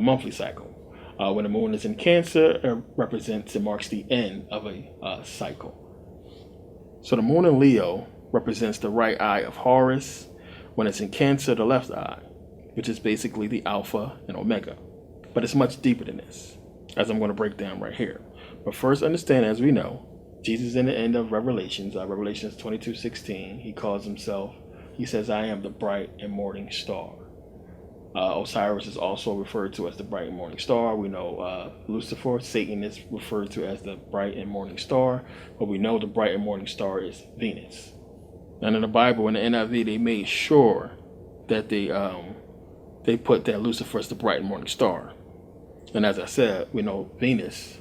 monthly cycle. When the moon is in Cancer, it marks the end of a cycle. So the moon in Leo represents the right eye of Horus. When it's in Cancer, the left eye, which is basically the Alpha and Omega. But it's much deeper than this, as I'm going to break down right here. But first, understand, as we know, Jesus in the end of Revelations 22:16, he says, I am the bright and morning star. Osiris is also referred to as the bright and morning star. We know Lucifer, Satan, is referred to as the bright and morning star, but we know the bright and morning star is Venus. And in the Bible, in the NIV, they made sure that they put that Lucifer as the bright and morning star. And as I said, we know Venus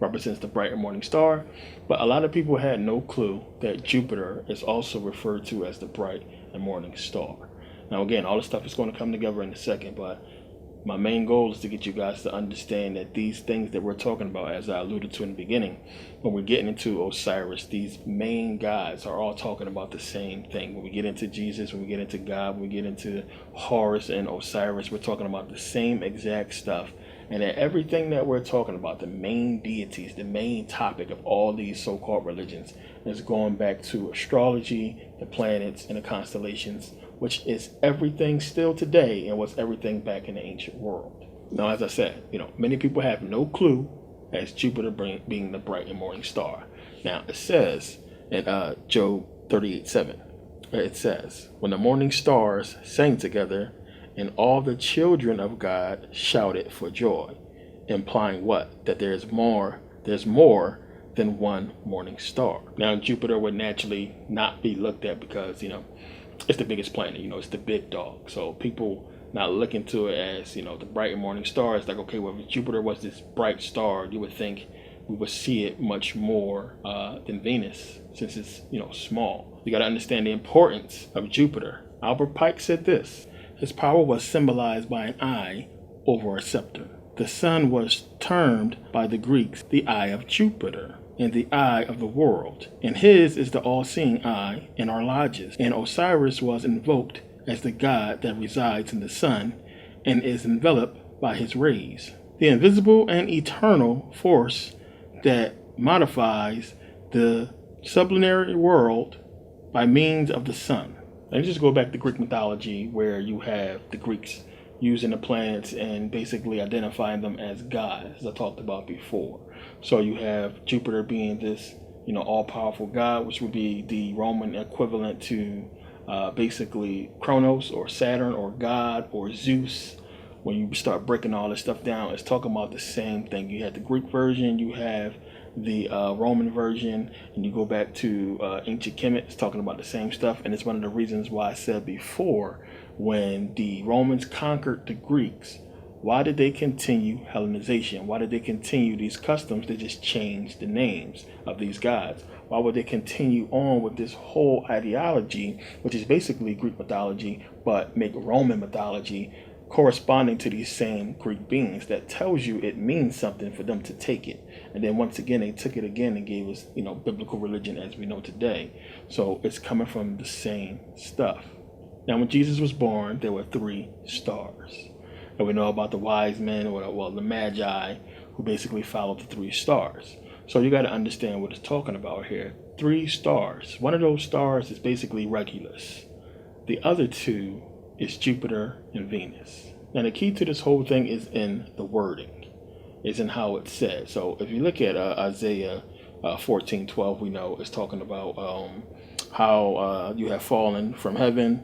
represents the bright and morning star, but a lot of people had no clue that Jupiter is also referred to as the bright and morning star. Now again, all this stuff is going to come together in a second, but my main goal is to get you guys to understand that these things that we're talking about, as I alluded to in the beginning, when we're getting into Osiris, these main gods are all talking about the same thing. When we get into Jesus, when we get into God, when we get into Horus and Osiris, we're talking about the same exact stuff. And that everything that we're talking about, the main deities, the main topic of all these so-called religions, is going back to astrology, the planets, and the constellations, which is everything still today and was everything back in the ancient world. Now, as I said, many people have no clue as Jupiter being the bright and morning star. Now, it says in Job 38:7, it says, when the morning stars sang together, and all the children of God shouted for joy, implying what? That there's more than one morning star. Now, Jupiter would naturally not be looked at because, it's the biggest planet, it's the big dog. So people not looking to it as, the bright and morning star. It's like, okay, well, if Jupiter was this bright star, you would think we would see it much more than Venus, since it's, small. You got to understand the importance of Jupiter. Albert Pike said this: his power was symbolized by an eye over a scepter. The sun was termed by the Greeks the eye of Jupiter and the eye of the world, and his is the all-seeing eye in our lodges. And Osiris was invoked as the god that resides in the sun and is enveloped by his rays, the invisible and eternal force that modifies the sublunary world by means of the sun. And just go back to Greek mythology, where you have the Greeks using the planets and basically identifying them as gods, as I talked about before. So you have Jupiter being this, all-powerful god, which would be the Roman equivalent to basically Kronos or Saturn or God or Zeus. When you start breaking all this stuff down, it's talking about the same thing. You have the Greek version, you have the Roman version, and you go back to ancient Kemet, it's talking about the same stuff. And it's one of the reasons why I said before, when the Romans conquered the Greeks, why did they continue Hellenization? Why did they continue these customs? They just changed the names of these gods. Why would they continue on with this whole ideology, which is basically Greek mythology, but make Roman mythology corresponding to these same Greek beings? That tells you it means something for them to take it. And then once again, they took it again and gave us, biblical religion as we know today. So it's coming from the same stuff. Now, when Jesus was born, there were 3 stars. And we know about the wise men, or the magi, who basically followed the 3 stars. So you got to understand what it's talking about here. 3 stars. One of those stars is basically Regulus. The other 2 is Jupiter and Venus. Now, the key to this whole thing is in the wording, is in how it's said. So if you look at Isaiah 14:12, we know it's talking about how you have fallen from heaven,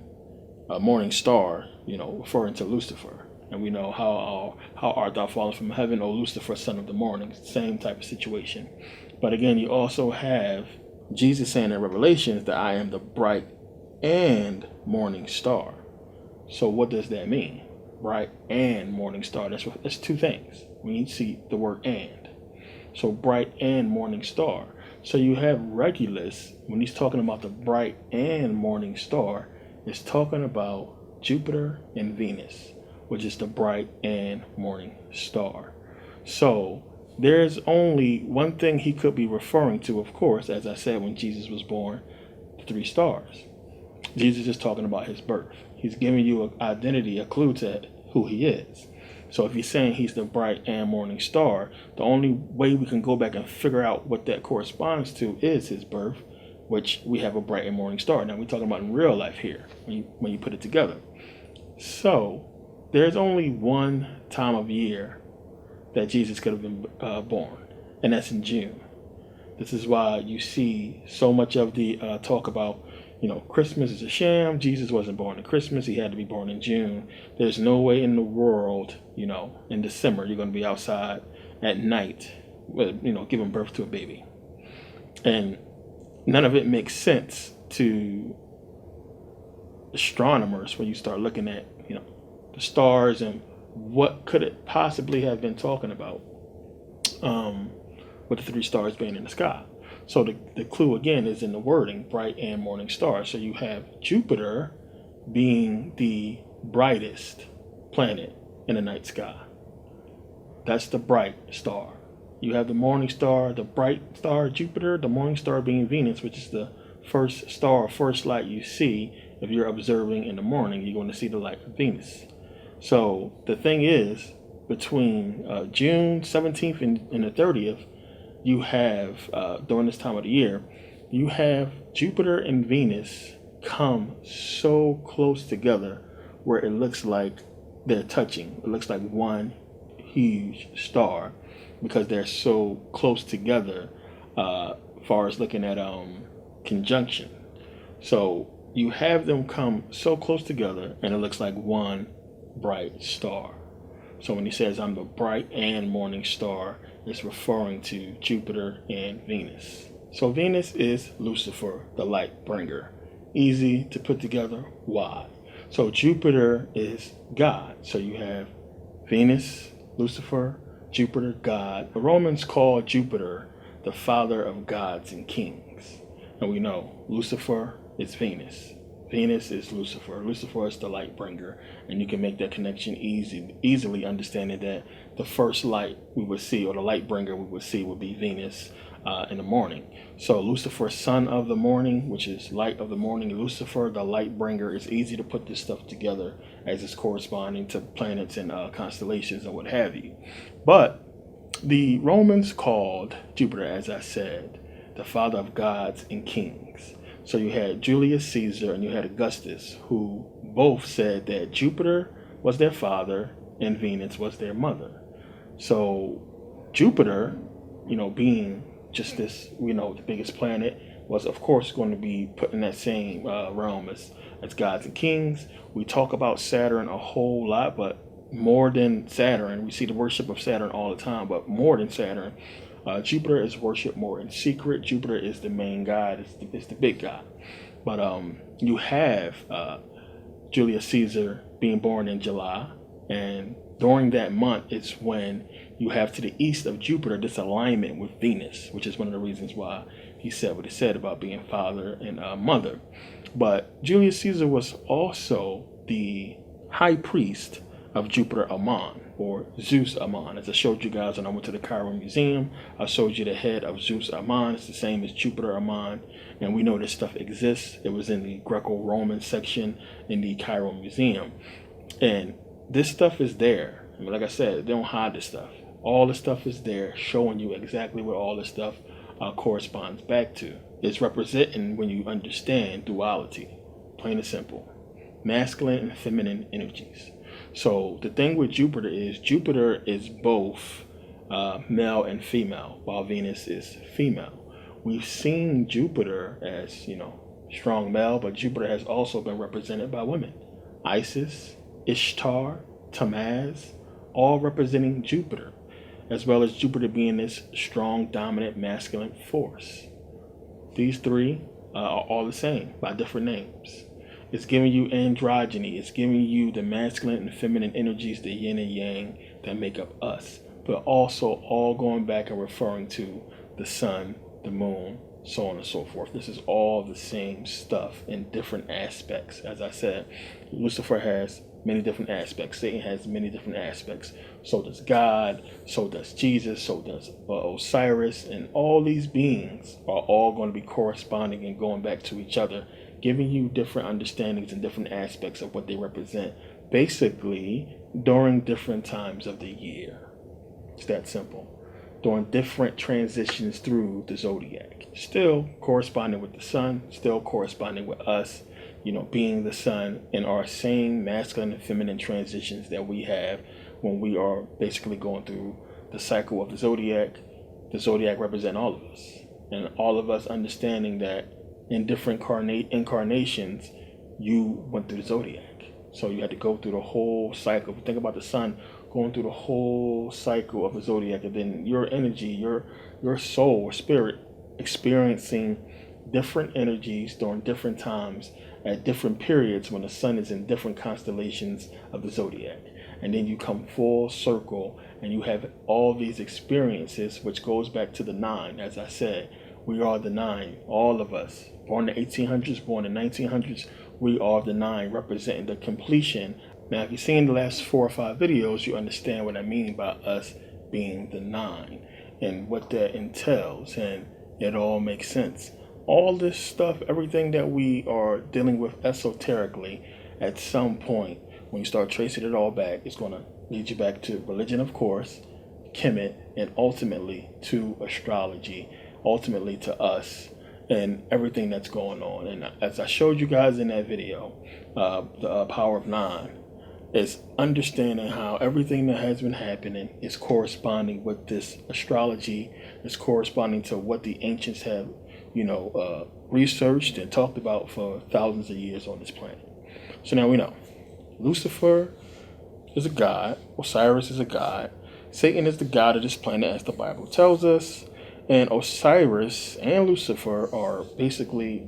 a morning star, referring to Lucifer. And we know how art thou fallen from heaven, O Lucifer, son of the morning. Same type of situation. But again, you also have Jesus saying in Revelations that I am the bright and morning star. So what does that mean? Bright and morning star. That's 2 things when you see the word and. So bright and morning star. So you have Regulus, when he's talking about the bright and morning star, it's talking about Jupiter and Venus, which is the bright and morning star. So there's only one thing he could be referring to, of course, as I said, when Jesus was born, the 3 stars. Jesus is talking about his birth. He's giving you an identity, a clue to who he is. So if you're saying he's the bright and morning star, the only way we can go back and figure out what that corresponds to is his birth, which we have a bright and morning star. Now we're talking about in real life here when you put it together. So there's only one time of year that Jesus could have been born, and that's in June. This is why you see so much of the talk about, Christmas is a sham. Jesus wasn't born in Christmas. He had to be born in June. There's no way in the world, in December, you're going to be outside at night, giving birth to a baby. And none of it makes sense to astronomers when you start looking at, the stars and what could it possibly have been talking about with the three stars being in the sky. So the clue again is in the wording, bright and morning star. So you have Jupiter being the brightest planet in the night sky. That's the bright star. You have the morning star, the bright star Jupiter, the morning star being Venus, which is the first star, first light you see. If you're observing in the morning, you're going to see the light of Venus. So the thing is, between June 17th and the 30th, you have, during this time of the year, you have Jupiter and Venus come so close together where it looks like they're touching. It looks like one huge star because they're so close together as far as looking at conjunction. So you have them come so close together and it looks like one bright star. So when he says I'm the bright and morning star, it's referring to Jupiter and Venus. So Venus is Lucifer, the light bringer. Easy to put together. Why? So Jupiter is God. So you have Venus, Lucifer, Jupiter, God. The Romans call Jupiter the father of gods and kings. And we know Lucifer is Venus. Venus is Lucifer. Lucifer is the light bringer. And you can make that connection easily understanding that the first light we would see, or the light bringer we would see, would be Venus in the morning. So Lucifer, son of the morning, which is light of the morning. Lucifer, the light bringer. It's easy to put this stuff together as it's corresponding to planets and constellations and what have you. But the Romans called Jupiter, as I said, the father of gods and kings. So you had Julius Caesar and you had Augustus, who both said that Jupiter was their father and Venus was their mother. So Jupiter, being just this, the biggest planet, was of course going to be put in that same realm as gods and kings. We talk about Saturn a whole lot, but more than Saturn, we see the worship of Saturn all the time, but more than Saturn, Jupiter is worshipped more in secret. Jupiter is the main god, it's the big god. But you have Julius Caesar being born in July, and during that month, it's when you have to the east of Jupiter this alignment with Venus, which is one of the reasons why he said what he said about being father and mother. But Julius Caesar was also the high priest of Jupiter Ammon, or Zeus Ammon. As I showed you guys when I went to the Cairo Museum, I showed you the head of Zeus Ammon. It's the same as Jupiter Ammon, and we know this stuff exists. It was in the Greco-Roman section in the Cairo Museum, and this stuff is there. I mean, like I said, they don't hide this stuff. All the stuff is there, showing you exactly what all this stuff corresponds back to. It's representing when you understand duality, plain and simple, masculine and feminine energies. So the thing with Jupiter is both male and female, while Venus is female. We've seen Jupiter as, strong male, but Jupiter has also been represented by women. Isis, Ishtar, Tammuz, all representing Jupiter, as well as Jupiter being this strong, dominant, masculine force. These three are all the same by different names. It's giving you androgyny. It's giving you the masculine and feminine energies, the yin and yang that make up us. But also all going back and referring to the sun, the moon, so on and so forth. This is all the same stuff in different aspects. As I said, Lucifer has many different aspects. Satan has many different aspects. So does God, so does Jesus, so does Osiris. And all these beings are all going to be corresponding and going back to each other, giving you different understandings and different aspects of what they represent. Basically, during different times of the year. It's that simple. During different transitions through the zodiac. Still corresponding with the sun, still corresponding with us, being the sun in our same masculine and feminine transitions that we have when we are basically going through the cycle of the zodiac. The zodiac represents all of us. And all of us understanding that in different incarnations, you went through the zodiac. So you had to go through the whole cycle. Think about the sun going through the whole cycle of the zodiac, and then your energy, your soul or spirit experiencing different energies during different times at different periods when the sun is in different constellations of the zodiac. And then you come full circle and you have all these experiences, which goes back to the 9. As I said, we are the 9, all of us, born in the 1800s, born in the 1900s. We are the 9, representing the completion. Now, if you've seen the last 4 or 5 videos, you understand what I mean by us being the 9 and what that entails, and it all makes sense. All this stuff, everything that we are dealing with esoterically, at some point, when you start tracing it all back, it's going to lead you back to religion, of course, Kemet, and ultimately to astrology, ultimately to us, and everything that's going on. And as I showed you guys in that video, the power of 9 is understanding how everything that has been happening is corresponding with this astrology, is corresponding to what the ancients have, researched and talked about for thousands of years on this planet. So now we know Lucifer is a god, Osiris is a god, Satan is the god of this planet, as the Bible tells us. And Osiris and Lucifer are basically,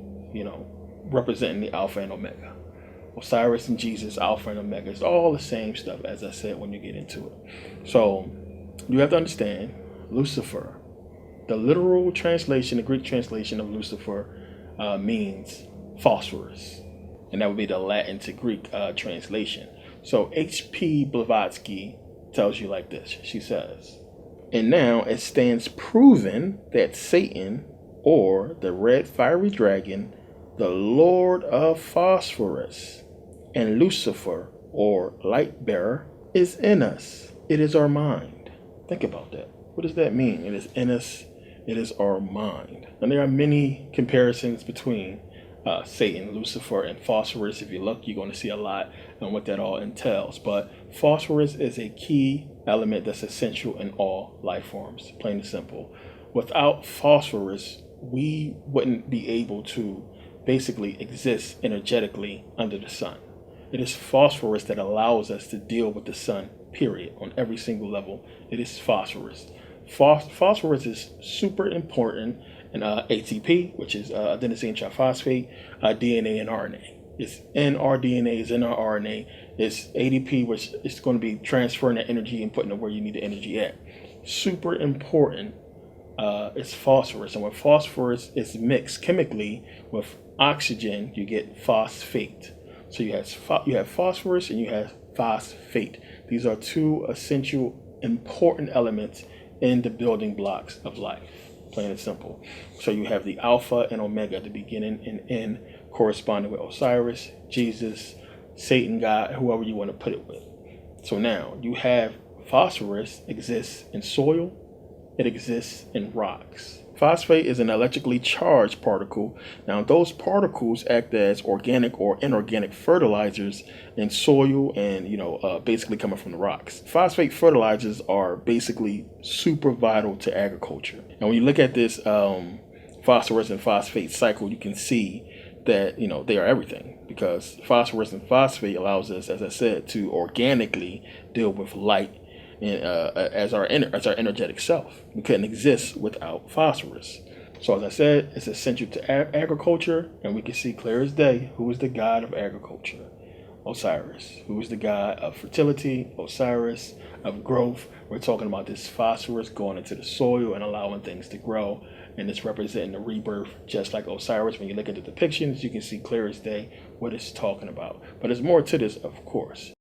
representing the Alpha and Omega. Osiris and Jesus, Alpha and Omega. It's all the same stuff, as I said, when you get into it. So you have to understand, Lucifer, the literal translation, the Greek translation of Lucifer means phosphorus. And that would be the Latin to Greek translation. So H.P. Blavatsky tells you like this. She says, "And now it stands proven that Satan, or the red fiery dragon, the Lord of Phosphorus, and Lucifer, or light bearer, is in us. It is our mind." Think about that. What does that mean? It is in us. It is our mind. And there are many comparisons between Satan, Lucifer, and phosphorus. If you look, you're going to see a lot on what that all entails. But phosphorus is a key element that's essential in all life forms, plain and simple. Without phosphorus, we wouldn't be able to basically exist energetically under the sun. It is phosphorus that allows us to deal with the sun, period, on every single level. It is phosphorus. Phosphorus is super important in ATP, which is adenosine triphosphate, DNA and RNA. It's in our DNA, it's in our RNA. It's ADP, which is going to be transferring the energy and putting it where you need the energy at. Super important. It's phosphorus, and when phosphorus is mixed chemically with oxygen, you get phosphate. So you have phosphorus and you have phosphate. These are two essential, important elements in the building blocks of life, plain and simple. So you have the Alpha and Omega, the beginning and end, corresponding with Osiris, Jesus, Satan, God, whoever you want to put it with. So now you have phosphorus exists in soil, it exists in rocks. Phosphate is an electrically charged particle. Now those particles act as organic or inorganic fertilizers in soil and, basically coming from the rocks. Phosphate fertilizers are basically super vital to agriculture. And when you look at this phosphorus and phosphate cycle, you can see that, they are everything, because phosphorus and phosphate allows us, as I said, to organically deal with light and as our energetic self. We couldn't exist without phosphorus. So as I said, it's essential to agriculture, and we can see clear as day who is the god of agriculture. Osiris. Who is the god of fertility? Osiris. Of growth. We're talking about this phosphorus going into the soil and allowing things to grow, and it's representing the rebirth, just like Osiris. When you look at the depictions, you can see clear as day what it's talking about. But there's more to this, of course.